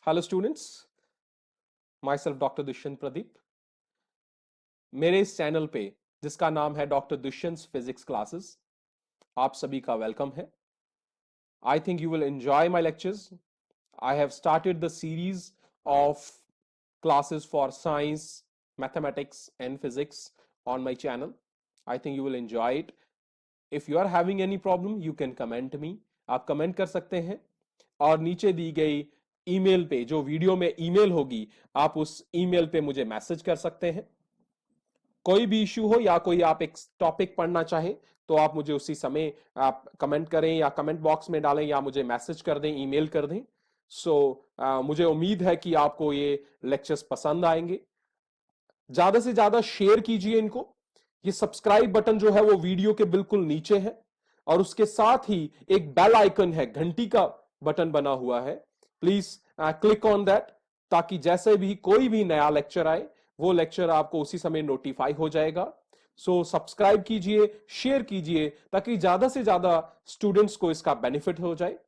Hello students, my self doctor Dushyant Pradeep. मेरे इस channel पे जिसका नाम है डॉक्टर दुष्यंत फिजिक्स क्लासेस, आप सभी का वेलकम है। I think you will enjoy my lectures. I have started the series of classes for science, mathematics and physics on my channel. I think you will enjoy it. If you are having any problem, you can comment me. आप comment कर सकते हैं और नीचे दी गई email पे, जो video में ईमेल होगी, आप उस ईमेल पे मुझे मैसेज कर सकते हैं। कोई भी इश्यू हो या कोई आप एक टॉपिक पढ़ना चाहें तो आप मुझे उसी समय आप कमेंट करें या कमेंट बॉक्स में डालें या मुझे मैसेज कर दें, ईमेल कर दें। मुझे उम्मीद है कि आपको ये लेक्चर्स पसंद आएंगे। ज्यादा से ज्यादा शेयर कीजिए इनको। ये सब्सक्राइब बटन जो है वो वीडियो के बिल्कुल नीचे है और उसके साथ ही एक बेल आइकन है, घंटी का बटन बना हुआ है। प्लीज क्लिक ऑन दैट, ताकि जैसे भी कोई भी नया लेक्चर आए वो लेक्चर आपको उसी समय नोटिफाई हो जाएगा। सब्सक्राइब कीजिए, शेयर कीजिए, ताकि ज्यादा से ज्यादा स्टूडेंट्स को इसका बेनिफिट हो जाए।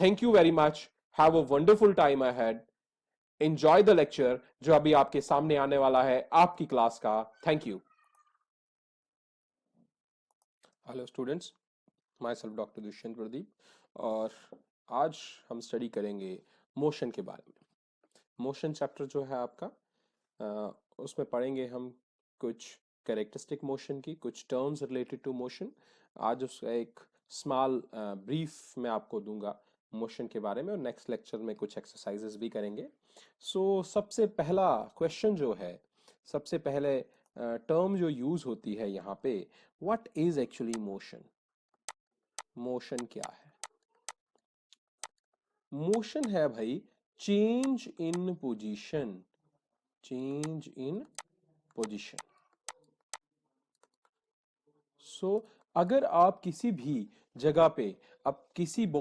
Thank you very much. Have a wonderful time ahead. Enjoy the lecture जो अभी आपके सामने आने वाला है आपकी क्लास का। Thank you. Hello students, my self doctor Dushyant Pradeep, और आज हम स्टडी करेंगे मोशन के बारे में। मोशन चैप्टर जो है आपका, उसमें पढ़ेंगे हम कुछ कैरेक्टरिस्टिक मोशन की, कुछ टर्म्स रिलेटेड टू मोशन। आज उसका एक स्मॉल ब्रीफ मैं आपको दूंगा मोशन के बारे में, और नेक्स्ट लेक्चर में कुछ एक्सरसाइजेस भी करेंगे। सबसे पहला क्वेश्चन जो है, सबसे पहले टर्म जो यूज होती है यहाँ पे, what is actually motion? Motion क्या है? मोशन है भाई change in position, change in position. अगर आप किसी भी जगह पे अब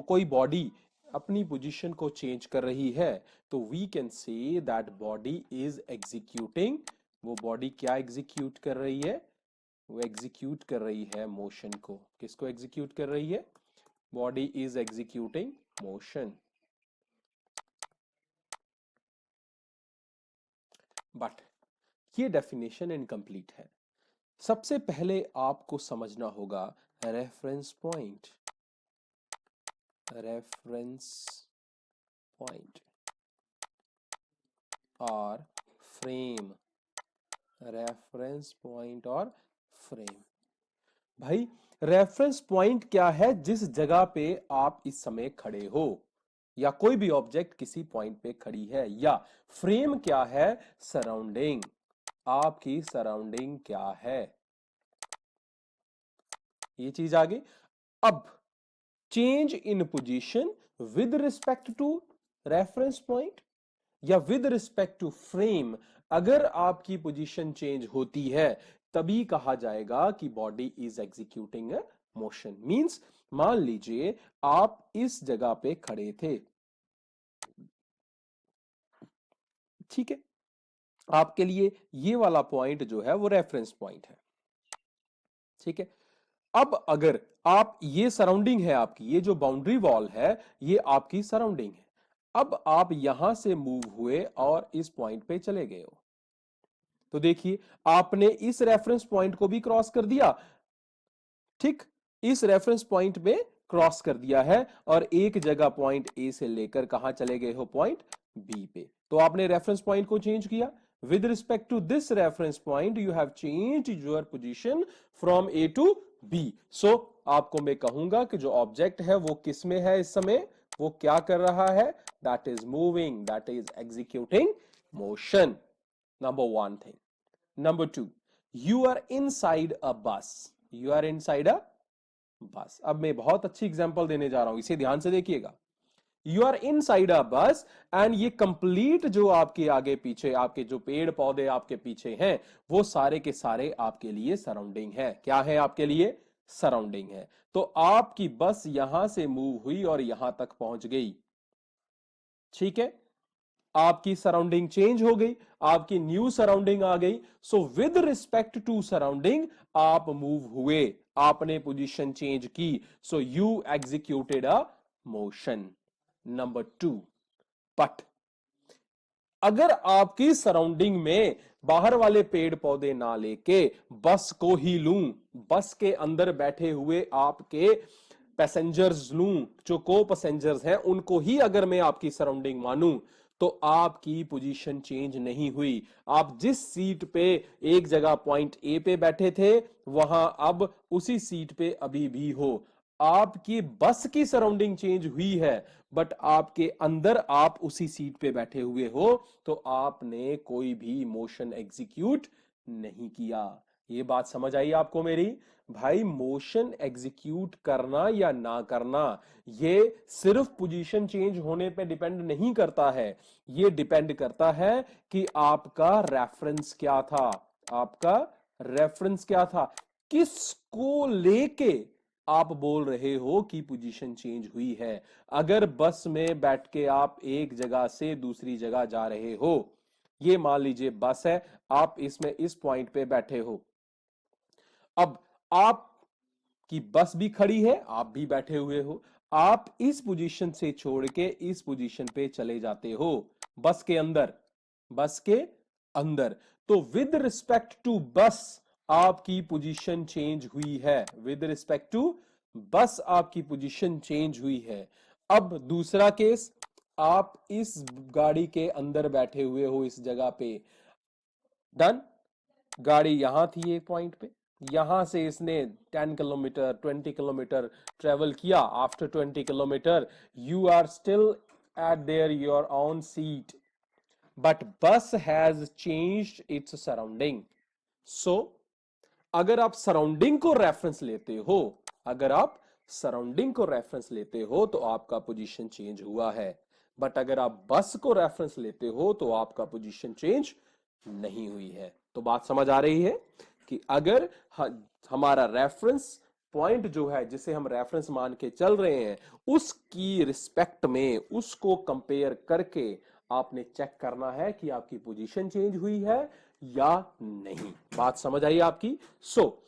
कोई बॉडी अपनी पोजीशन को चेंज कर रही है तो we can say that body is executing. वो बॉडी क्या एग्जीक्यूट कर रही है? वो एग्जीक्यूट कर रही है मोशन को। किसको एग्जीक्यूट कर रही है? Body is executing motion. But ये डेफिनेशन इनकम्प्लीट है। सबसे पहले आपको समझना होगा रेफरेंस पॉइंट। रेफरेंस पॉइंट और फ्रेम। रेफरेंस पॉइंट और फ्रेम। भाई रेफरेंस पॉइंट क्या है? जिस जगह पे आप इस समय खड़े हो, या कोई भी ऑब्जेक्ट किसी पॉइंट पे खड़ी है। या फ्रेम क्या है? सराउंडिंग। आपकी सराउंडिंग क्या है? ये चीज आ गई। अब change in position with respect to reference point या विद रिस्पेक्ट टू फ्रेम, अगर आपकी पोजीशन चेंज होती है तभी कहा जाएगा कि body is executing a motion. Means मान लीजिए आप इस जगह पे खड़े थे, ठीक है, आपके लिए ये वाला पॉइंट जो है वो रेफरेंस पॉइंट है, ठीक है। अब अगर आप, ये सराउंडिंग है आपकी, ये जो बाउंड्री वॉल है ये आपकी सराउंडिंग है। अब आप यहां से मूव हुए और इस पॉइंट पे चले गए हो, तो देखिए आपने इस रेफरेंस पॉइंट को भी क्रॉस कर दिया, ठीक, इस रेफरेंस पॉइंट में क्रॉस कर दिया है और एक जगह पॉइंट ए से लेकर कहां चले गए हो? पॉइंट बी पे। तो आपने रेफरेंस पॉइंट को चेंज किया। With respect to this reference point you have changed your position from A to B. आपको मैं कहूंगा कि जो ऑब्जेक्ट है वो किस में है इस समय? वो क्या कर रहा है? That is moving, that is executing motion. Number one thing. Number two, you are inside a bus. You are inside a बस। अब मैं बहुत अच्छी एग्जांपल देने जा रहा हूं, इसे ध्यान से देखिएगा। यू आर इनसाइड अ बस एंड ये कंप्लीट जो आपके आगे पीछे, आपके जो पेड़ पौधे आपके पीछे हैं, वो सारे के सारे आपके लिए सराउंडिंग है। क्या है आपके लिए? सराउंडिंग है। तो आपकी बस यहां से मूव हुई और यहां तक पहुंच गई, ठीक है। आपकी सराउंडिंग चेंज हो गई, आपकी न्यू सराउंडिंग आ गई। विद रिस्पेक्ट टू सराउंडिंग आप मूव हुए, आपने पोजीशन चेंज की। You executed a motion. Number two, but अगर आपकी सराउंडिंग में बाहर वाले पेड़ पौधे ना लेके बस को ही लूं, बस के अंदर बैठे हुए आपके पैसेंजर्स लूं, जो को पैसेंजर्स हैं उनको ही अगर मैं आपकी सराउंडिंग मानूं, तो आपकी पोजीशन चेंज नहीं हुई। आप जिस सीट पे एक जगह पॉइंट ए पे बैठे थे वहां अब उसी सीट पे अभी भी हो। आपकी बस की सराउंडिंग चेंज हुई है, बट आपके अंदर आप उसी सीट पे बैठे हुए हो, तो आपने कोई भी मोशन एग्जीक्यूट नहीं किया। ये बात समझ आई आपको मेरी? भाई मोशन एग्जीक्यूट करना या ना करना ये सिर्फ पोजीशन चेंज होने पे डिपेंड नहीं करता है, ये डिपेंड करता है कि आपका रेफरेंस क्या था। आपका रेफरेंस क्या था, किसको लेके आप बोल रहे हो कि पोजीशन चेंज हुई है। अगर बस में बैठ के आप एक जगह से दूसरी जगह जा रहे हो, ये मान लीजिए बस है, आप इसमें इस पॉइंट पे बैठे हो, अब आप की बस भी खड़ी है, आप भी बैठे हुए हो, आप इस पोजीशन से छोड़ के इस पोजीशन पे चले जाते हो बस के अंदर, बस के अंदर, तो विद रिस्पेक्ट टू बस आपकी पोजीशन चेंज हुई है। विद रिस्पेक्ट टू बस आपकी पोजीशन चेंज हुई है। अब दूसरा केस, आप इस गाड़ी के अंदर बैठे हुए हो इस जगह पे, डन, गाड़ी यहां थी एक पॉइंट पे, यहां से इसने 10 किलोमीटर 20 किलोमीटर ट्रेवल किया। After 20 kilometre you are still at there your own seat, but bus has changed its surrounding. So अगर आप सराउंडिंग को रेफरेंस लेते हो, अगर आप सराउंडिंग को रेफरेंस लेते हो तो आपका पोजीशन चेंज हुआ है, बट अगर आप बस को रेफरेंस लेते हो तो आपका पोजीशन चेंज नहीं हुई है। तो बात समझ आ रही है कि अगर हमारा रेफरेंस पॉइंट जो है जिसे हम रेफरेंस मान के चल रहे हैं, उसकी रिस्पेक्ट में उसको कंपेयर करके आपने चेक करना है कि आपकी पोजीशन चेंज हुई है या नहीं। बात समझ आई आपकी? सो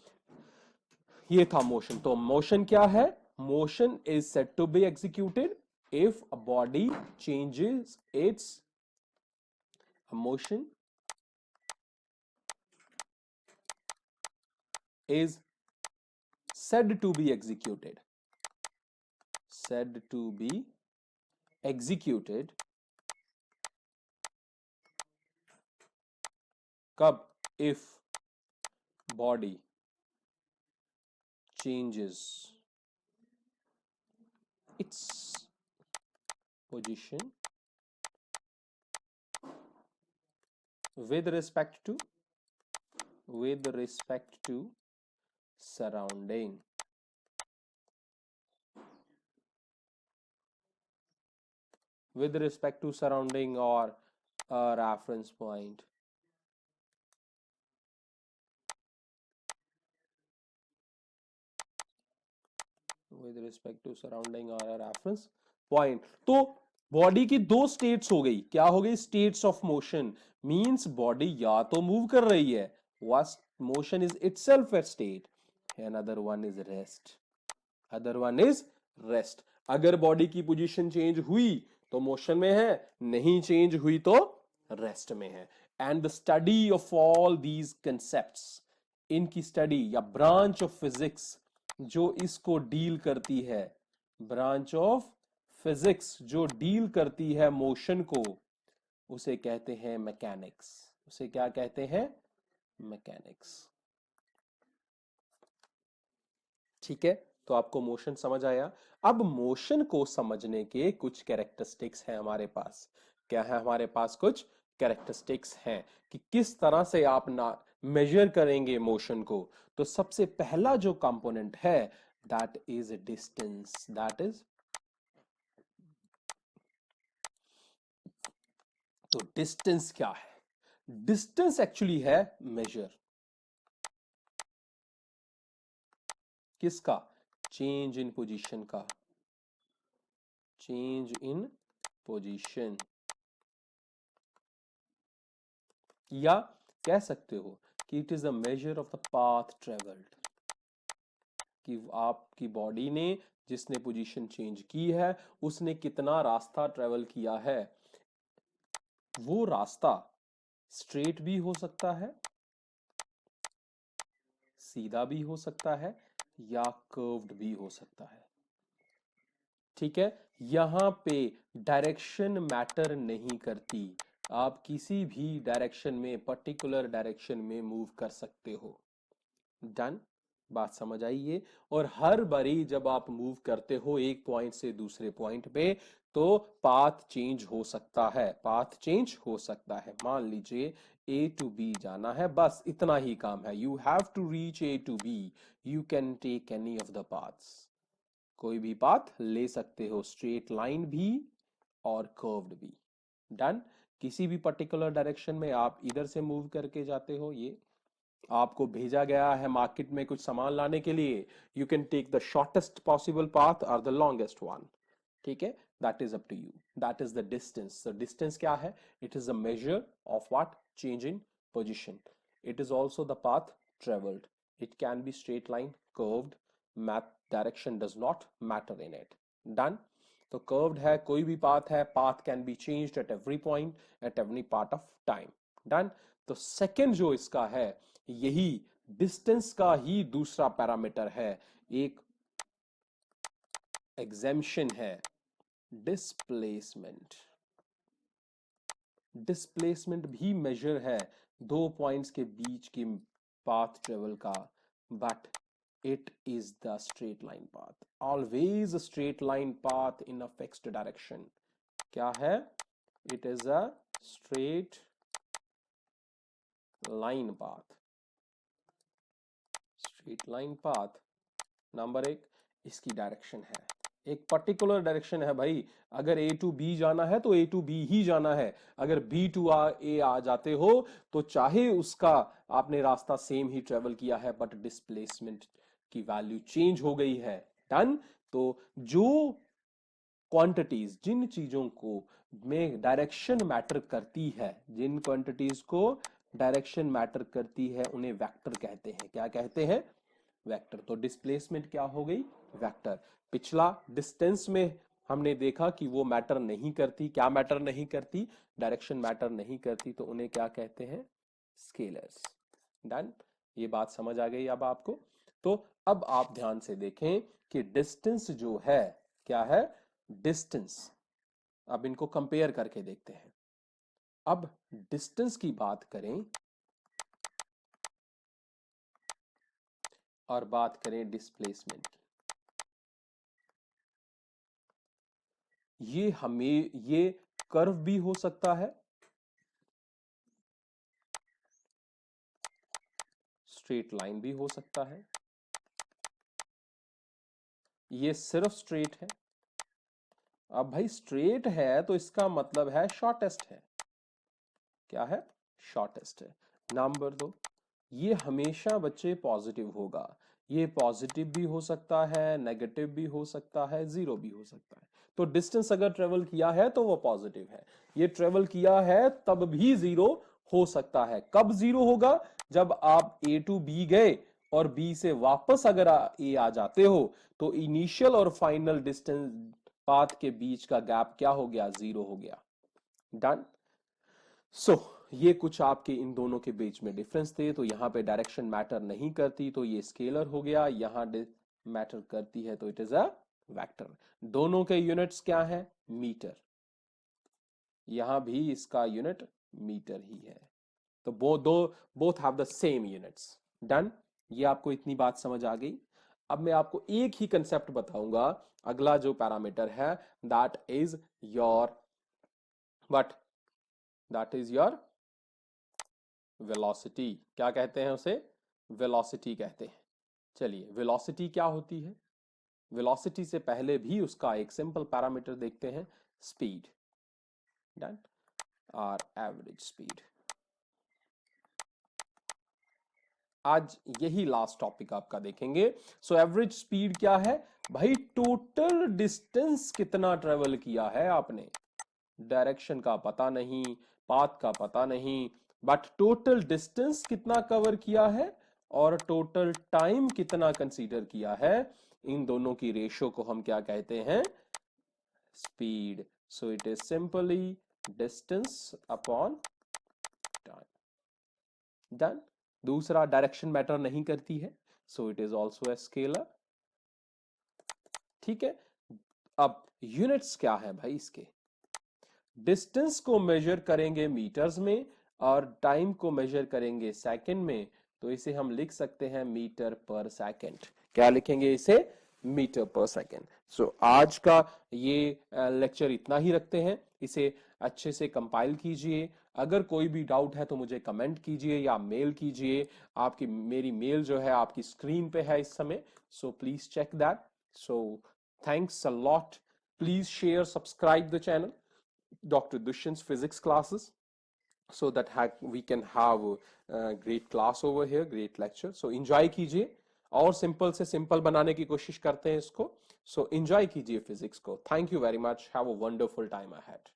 ये था मोशन। तो मोशन क्या है? Motion is said to be executed if a body changes its, motion is said to be executed, said to be executed कब? if body changes its position with respect to surrounding, with respect to surrounding or a reference point, with respect to surrounding or a reference point। तो body की दो states हो गई, क्या हो गई? States of motion, means body या तो मूव कर रही है, motion is itself A state, and other one is rest, other one is rest. अगर बॉडी की पोजीशन चेंज हुई तो मोशन में है, नहीं चेंज हुई तो रेस्ट में है। And the study of all these concepts, इनकी स्टडी या ब्रांच ऑफ फिजिक्स जो इसको डील करती है, ब्रांच ऑफ फिजिक्स जो डील करती है मोशन को, उसे कहते हैं मैकेनिक्स। उसे क्या कहते हैं? मैकेनिक्स। ठीक है, तो आपको मोशन समझ आया। अब मोशन को समझने के कुछ कैरेक्टरिस्टिक्स हैं हमारे पास। क्या है हमारे पास? कुछ कैरेक्टरिस्टिक्स हैं कि किस तरह से आप ना मेजर करेंगे मोशन को। तो सबसे पहला जो कंपोनेंट है that is distance, that is, तो डिस्टेंस क्या है? डिस्टेंस एक्चुअली है मेजर किसका? चेंज इन पोजीशन का, चेंज इन पोजीशन, या कह सकते हो कि it is a measure of the path travelled, कि आपकी बॉडी ने, जिसने पोजीशन चेंज की है, उसने कितना रास्ता ट्रेवल किया है। वो रास्ता स्ट्रेट भी हो सकता है, सीधा भी हो सकता है, या कर्व्ड भी हो सकता है। ठीक है, यहां पे डायरेक्शन मैटर नहीं करती, आप किसी भी डायरेक्शन में, पर्टिकुलर डायरेक्शन में मूव कर सकते हो। डन, बात समझ आई ये। और हर बारी जब आप मूव करते हो एक पॉइंट से दूसरे पॉइंट पे, तो पाथ चेंज हो सकता है, पाथ चेंज हो सकता है। मान लीजिए ए टू बी जाना है, बस इतना ही काम है। You have to reach A to B, you can take any of the paths, कोई भी पाथ ले सकते हो, स्ट्रेट लाइन भी और कर्व्ड भी। डन, किसी भी पर्टिकुलर डायरेक्शन में आप इधर से मूव करके जाते हो, ये आपको भेजा गया है मार्केट में कुछ सामान लाने के लिए, you can take the shortest possible path और द लॉन्गेस्ट वन। ठीक है, that is up to you, that is the distance. The distance क्या है? It is a measure of what? Change in position. It is also the path travelled, it can be straight line, curved, math direction does not matter in it. Done, तो curved है, कोई भी path है, path can be changed at every point, at every part of time. Done, तो second जो इसका है, यही डिस्टेंस का ही दूसरा पैरामीटर है, एक एग्जेम्पशन है, डिस्प्लेसमेंट। डिस्प्लेसमेंट भी मेजर है दो पॉइंट्स के बीच की पाथ ट्रेवल का, but it is the straight line path, always straight line path in a fixed direction. क्या है? It is a straight line path, straight line path. Number एक, इसकी डायरेक्शन है, एक पर्टिकुलर डायरेक्शन है भाई। अगर ए टू बी जाना है तो ए टू बी ही जाना है, अगर बी टू ए आ जाते हो तो चाहे उसका आपने रास्ता सेम ही ट्रेवल किया है, बट डिस्प्लेसमेंट की वैल्यू चेंज हो गई है। डन, तो जो क्वांटिटीज, जिन चीजों को में डायरेक्शन मैटर करती है, जिन क्वांटिटीज को डायरेक्शन मैटर करती है, उन्हें वेक्टर कहते हैं। क्या कहते हैं? वेक्टर। तो डिस्प्लेसमेंट क्या हो गई? वेक्टर। पिछला डिस्टेंस में हमने देखा कि वो मैटर नहीं करती। क्या मैटर नहीं करती? डायरेक्शन मैटर नहीं करती, तो उन्हें क्या कहते हैं? स्केलर्स। डन, ये बात समझ आ गई अब आपको। तो अब आप ध्यान से देखें कि डिस्टेंस जो है, क्या है? डिस्टेंस। अब इनको कंपेयर करके देखते हैं। अब डिस्टेंस की बात करें और बात करें डिस्प्लेसमेंट की, ये कर्व भी हो सकता है, स्ट्रेट लाइन भी हो सकता है, ये सिर्फ स्ट्रेट है। अब भाई स्ट्रेट है तो इसका मतलब है शॉर्टेस्ट है। क्या है? शॉर्टेस्ट है। नंबर दो, ये हमेशा बच्चे पॉजिटिव होगा। ये पॉजिटिव भी हो सकता है, नेगेटिव भी हो सकता है, जीरो भी हो सकता है। तो डिस्टेंस अगर ट्रेवल किया है तो वो पॉजिटिव है, ये ट्रेवल किया है तब भी जीरो हो सकता है। कब जीरो होगा? जब आप ए टू बी गए और बी से वापस अगर ए आ जाते हो, तो इनिशियल और फाइनल डिस्टेंस पाथ के बीच का गैप क्या हो गया? जीरो हो गया। डन, सो ये कुछ आपके इन दोनों के बीच में डिफरेंस थे। तो यहां पे डायरेक्शन मैटर नहीं करती तो ये स्केलर हो गया, यहां मैटर करती है तो इट इज अ वेक्टर। दोनों के यूनिट्स क्या है? मीटर। यहां भी इसका यूनिट मीटर ही है। तो both have the same units. Done, ये आपको इतनी बात समझ आ गई। अब मैं आपको एक ही कंसेप्ट बताऊंगा। अगला जो पैरामीटर है, that is your what? That is your velocity. क्या कहते हैं उसे? वेलोसिटी कहते हैं। चलिए, वेलोसिटी क्या होती है? वेलोसिटी से पहले भी उसका एक सिंपल पैरामीटर देखते हैं, स्पीड। डन, और एवरेज स्पीड। आज यही लास्ट टॉपिक आपका देखेंगे। सो एवरेज स्पीड क्या है भाई? टोटल डिस्टेंस कितना ट्रेवल किया है आपने, डायरेक्शन का पता नहीं, पाथ का पता नहीं, बट टोटल डिस्टेंस कितना कवर किया है और टोटल टाइम कितना कंसीडर किया है, इन दोनों की रेशो को हम क्या कहते हैं? Speed. So it is simply distance upon time. Done. दूसरा, डायरेक्शन मैटर नहीं करती है, so it is also a scalar. ठीक है। अब यूनिट्स क्या है भाई इसके? डिस्टेंस को मेजर करेंगे मीटर्स में और टाइम को मेजर करेंगे सेकंड में, तो इसे हम लिख सकते हैं मीटर पर सेकंड। क्या लिखेंगे इसे? मीटर पर सेकंड। सो आज का ये लेक्चर इतना ही रखते हैं, इसे अच्छे से कंपाइल कीजिए। अगर कोई भी डाउट है तो मुझे कमेंट कीजिए या मेल कीजिए। आपकी मेरी मेल जो है आपकी स्क्रीन पे है इस समय, so please check that. So thanks a lot. Please share, subscribe the channel, Dr. Dushyant's physics classes, so that we can have a great class over here, great lecture. So enjoy कीजिए और simple से simple बनाने की कोशिश करते हैं इसको। So enjoy कीजिए फिजिक्स को। Thank you very much. Have a wonderful time ahead.